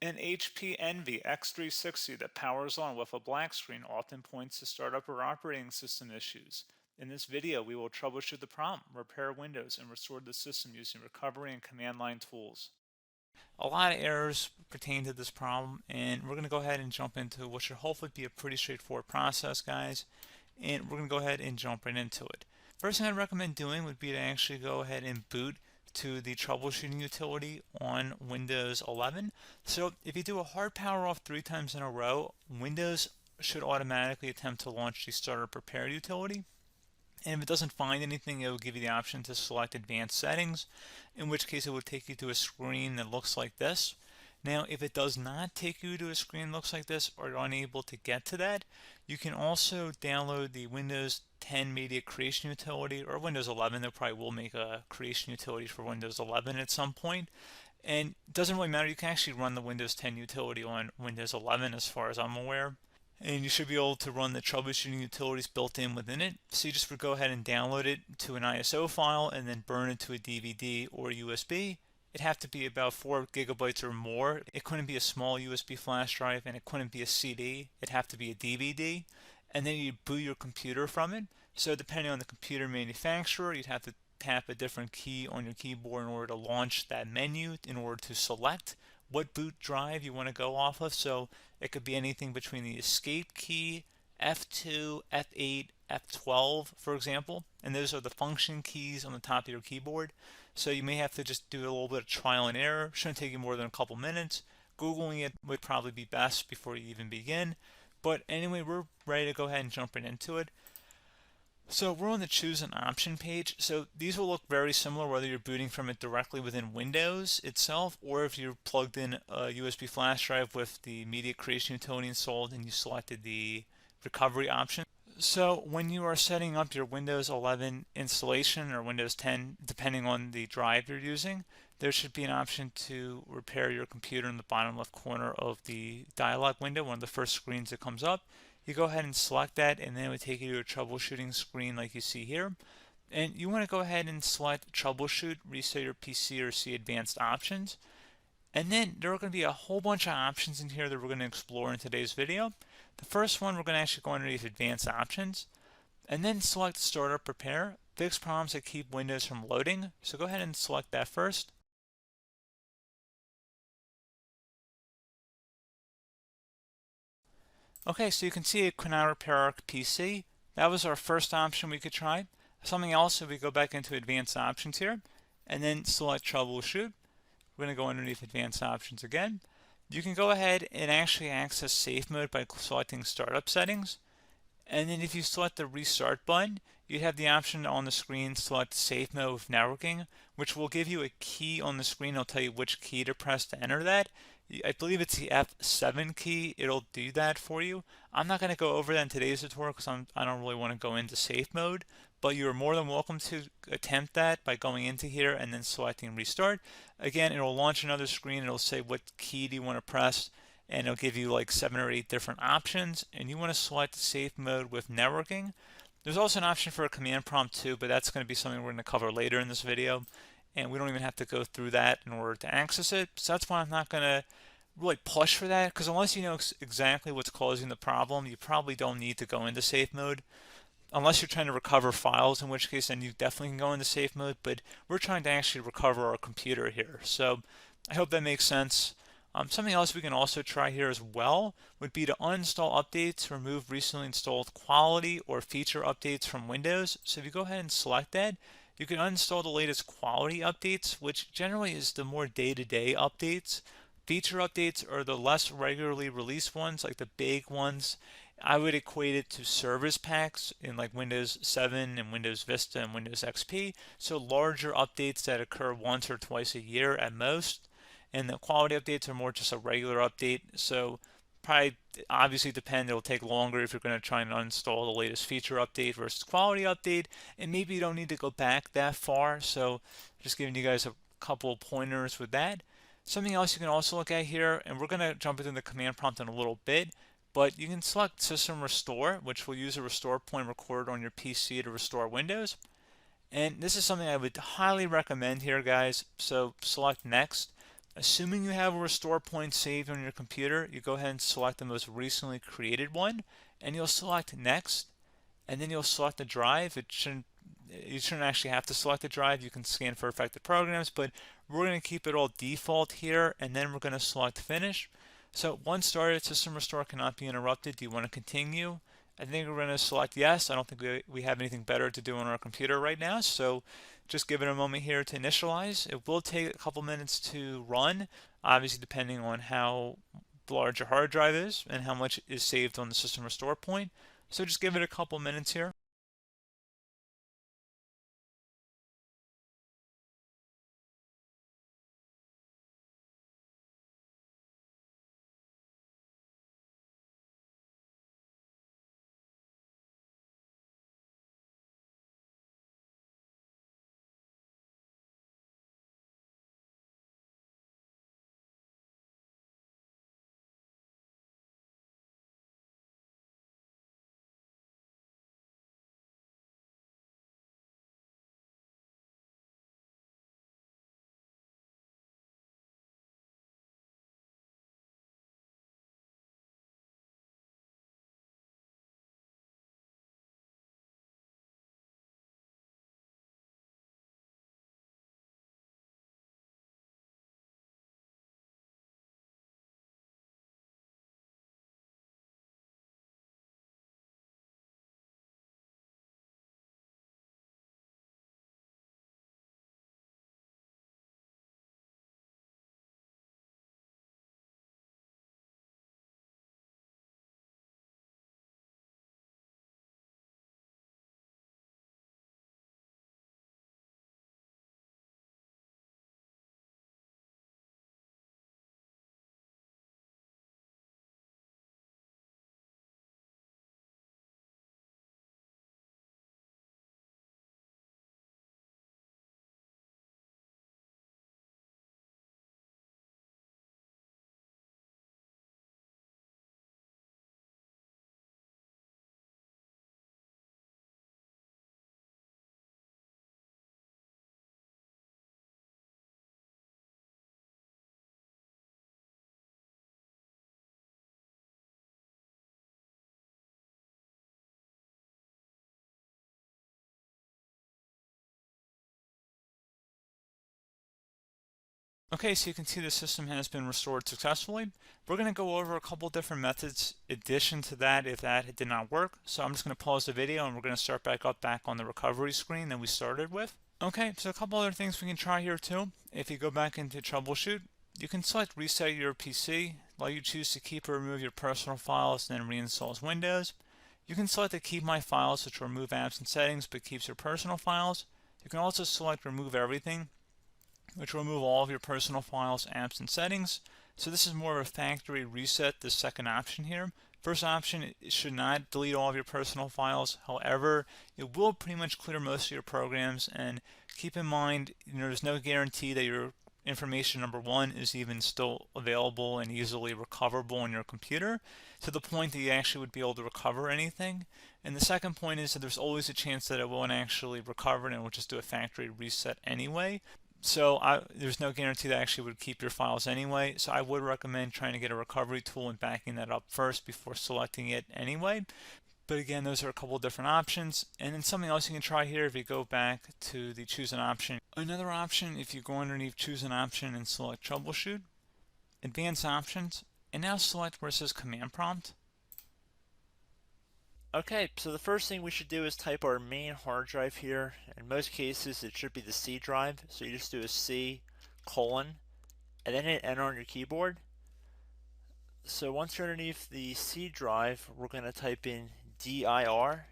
An HP Envy x360 that powers on with a black screen often points to startup or operating system issues. In this video, we will troubleshoot the problem, repair Windows, and restore the system using recovery and command line tools. A lot of errors pertain to this problem, and we're going to go ahead and jump into what should hopefully be a pretty straightforward process, guys. And we're going to go ahead and jump right into it. First thing I'd recommend doing would be to actually go ahead and boot to the troubleshooting utility on Windows 11. So if you do a hard power off 3 times in a row, Windows should automatically attempt to launch the startup repair utility. And if it doesn't find anything, it will give you the option to select advanced settings, in which case it will take you to a screen that looks like this. Now, if it does not take you to a screen that looks like this, or you're unable to get to that, you can also download the Windows 10 Media Creation Utility, or Windows 11. They probably will make a creation utility for Windows 11 at some point. And it doesn't really matter, you can actually run the Windows 10 utility on Windows 11 as far as I'm aware. And you should be able to run the troubleshooting utilities built in within it. So you just would go ahead and download it to an ISO file and then burn it to a DVD or USB. It'd have to be about 4 gigabytes or more. It couldn't be a small USB flash drive, and it couldn't be a CD. It'd have to be a DVD. And then you'd boot your computer from it. So depending on the computer manufacturer, you'd have to tap a different key on your keyboard in order to launch that menu, in order to select what boot drive you want to go off of. So it could be anything between the escape key, F2, F8, F12, for example, and those are the function keys on the top of your keyboard. So you may have to just do a little bit of trial and error. Shouldn't take you more than a couple minutes. Googling it would probably be best before you even begin. But anyway, we're ready to go ahead and jump right into it. So we're on the choose an option page. So these will look very similar whether you're booting from it directly within Windows itself, or if you're plugged in a USB flash drive with the media creation utility installed and you selected the recovery option. So when you are setting up your Windows 11 installation or Windows 10, depending on the drive you're using, there should be an option to repair your computer in the bottom left corner of the dialog window, one of the first screens that comes up. You go ahead and select that, and then it would take you to a troubleshooting screen like you see here. And you want to go ahead and select troubleshoot, reset your PC, or see advanced options. And then there are going to be a whole bunch of options in here that we're going to explore in today's video. The first one, we're going to actually go underneath advanced options and then select startup repair, fix problems that keep Windows from loading. So go ahead and select that first. Okay, so you can see it could now repair our PC. That was our first option we could try. Something else, if we go back into advanced options here and then select troubleshoot, we're going to go underneath advanced options again. You can go ahead and actually access safe mode by selecting startup settings. And then if you select the restart button, you have the option on the screen select safe mode with networking, which will give you a key on the screen. It'll tell you which key to press to enter that. I believe it's the F7 key. It'll do that for you. I'm not going to go over that in today's tutorial because I don't really want to go into safe mode, but you're more than welcome to attempt that by going into here and then selecting restart. Again, it'll launch another screen. It'll say what key do you want to press, and it'll give you like 7 or 8 different options, and you want to select safe mode with networking. There's also an option for a command prompt too, but that's going to be something we're going to cover later in this video, and we don't even have to go through that in order to access it. So that's why I'm not going to really push for that, because unless you know exactly what's causing the problem, you probably don't need to go into safe mode. Unless you're trying to recover files, in which case then you definitely can go into safe mode, but we're trying to actually recover our computer here. So I hope that makes sense. Something else we can also try here as well would be to uninstall updates, remove recently installed quality or feature updates from Windows. So if you go ahead and select that, you can uninstall the latest quality updates, which generally is the more day-to-day updates. Feature updates are the less regularly released ones, like the big ones. I would equate it to service packs in like Windows 7 and Windows Vista and Windows XP. So larger updates that occur once or twice a year at most. And the quality updates are more just a regular update. So probably obviously it'll take longer if you're going to try and uninstall the latest feature update versus quality update. And maybe you don't need to go back that far. So just giving you guys a couple of pointers with that. Something else you can also look at here, and we're going to jump into the command prompt in a little bit, but you can select System Restore, which will use a restore point recorded on your PC to restore Windows. And this is something I would highly recommend here, guys. So select Next. Assuming you have a restore point saved on your computer, you go ahead and select the most recently created one, and you'll select next, and then you'll select the drive. You shouldn't actually have to select the drive. You can scan for affected programs, but we're going to keep it all default here, and then we're going to select finish. So once started, system restore cannot be interrupted. Do you want to continue? I think we're going to select yes. I don't think we have anything better to do on our computer right now, so just give it a moment here to initialize. It will take a couple minutes to run, obviously depending on how large your hard drive is and how much is saved on the system restore point. So just give it a couple minutes here. Okay, so you can see the system has been restored successfully. We're going to go over a couple different methods addition to that if that did not work. So I'm just going to pause the video and we're going to start back on the recovery screen that we started with. Okay, so a couple other things we can try here too. If you go back into troubleshoot, you can select reset your PC, let you choose to keep or remove your personal files, and then reinstalls Windows. You can select to keep my files, which will remove apps and settings but keeps your personal files. You can also select remove everything, which will remove all of your personal files, apps, and settings. So this is more of a factory reset, the second option here. First option, it should not delete all of your personal files. However, it will pretty much clear most of your programs, and keep in mind, there's no guarantee that your information, number one, is even still available and easily recoverable on your computer to the point that you actually would be able to recover anything. And the second point is that there's always a chance that it won't actually recover and it will just do a factory reset anyway. So there's no guarantee that actually would keep your files anyway. So I would recommend trying to get a recovery tool and backing that up first before selecting it anyway. But again, those are a couple different options. And then something else you can try here if you go back to the choose an option. Another option, if you go underneath choose an option and select troubleshoot, advanced options, and now select where it says command prompt. Okay, so the first thing we should do is type our main hard drive here. In most cases, it should be the C drive. So you just do a C colon and then hit enter on your keyboard. So once you're underneath the C drive, we're going to type in dir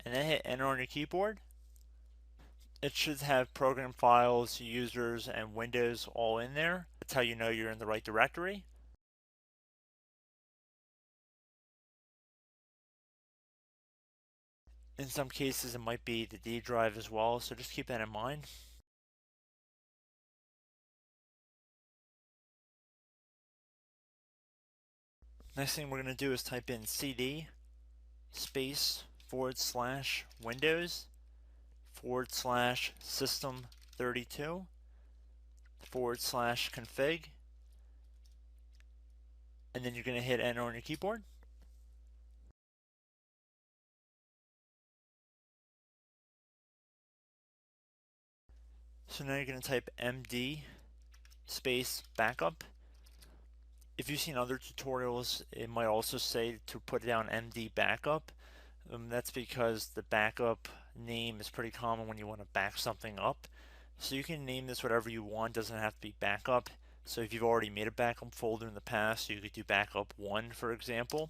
and then hit enter on your keyboard. It should have program files, users, and Windows all in there. That's how you know you're in the right directory. In some cases, it might be the D drive as well, so just keep that in mind. Next thing we're going to do is type in cd space / Windows / system 32 /config, and then you're going to hit enter on your keyboard. So now you're going to type md space backup. If you've seen other tutorials, it might also say to put down md backup. That's because the backup name is pretty common when you want to back something up. So you can name this whatever you want, doesn't have to be backup. So if you've already made a backup folder in the past, you could do backup 1, for example.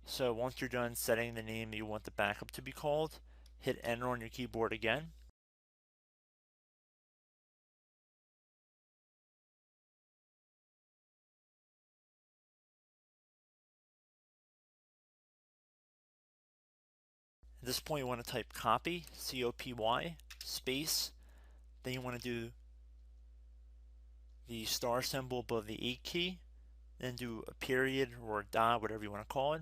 So once you're done setting the name you want the backup to be called, hit enter on your keyboard again. At this point you want to type copy, C-O-P-Y, space, then you want to do the star symbol above the 8 key, then do a period or a dot, whatever you want to call it,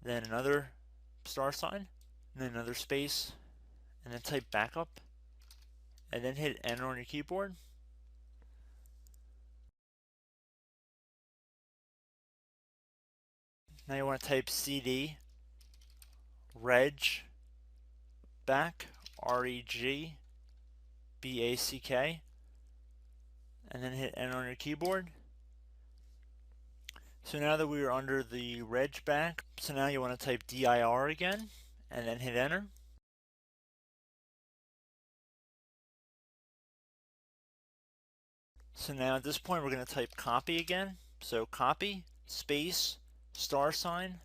then another star sign, and then another space, and then type backup, and then hit enter on your keyboard. Now you want to type cd reg back, R-E-G-B-A-C-K, and then hit enter on your keyboard. So now that we are under the reg back, so now you want to type dir again, and then hit enter. So now at this point we're going to type copy again. So copy, space, star sign,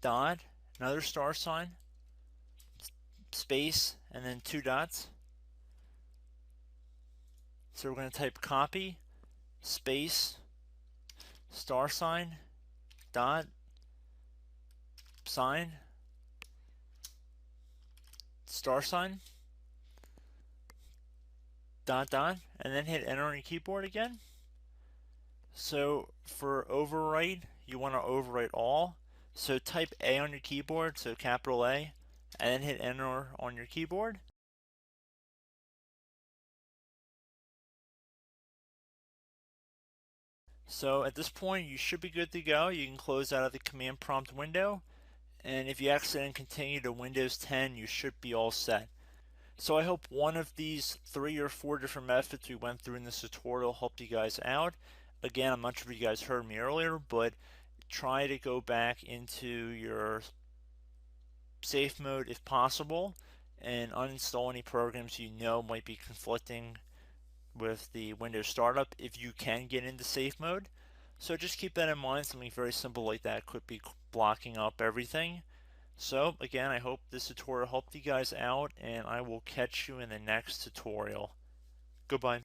dot, another star sign, space, and then 2 dots. So we're going to type copy, space, star sign, dot, sign, star sign, dot, dot, and then hit enter on your keyboard again. So for overwrite, you want to overwrite all. So type A on your keyboard, so capital A, and then hit enter on your keyboard. So at this point you should be good to go. You can close out of the command prompt window, and if you accidentally continue to Windows 10, you should be all set. So I hope one of these 3 or 4 different methods we went through in this tutorial helped you guys out. Again, I'm not sure if you guys heard me earlier, but try to go back into your safe mode if possible and uninstall any programs you know might be conflicting with the Windows startup if you can get into safe mode. So just keep that in mind. Something very simple like that could be blocking up everything. So again, I hope this tutorial helped you guys out, and I will catch you in the next tutorial. Goodbye.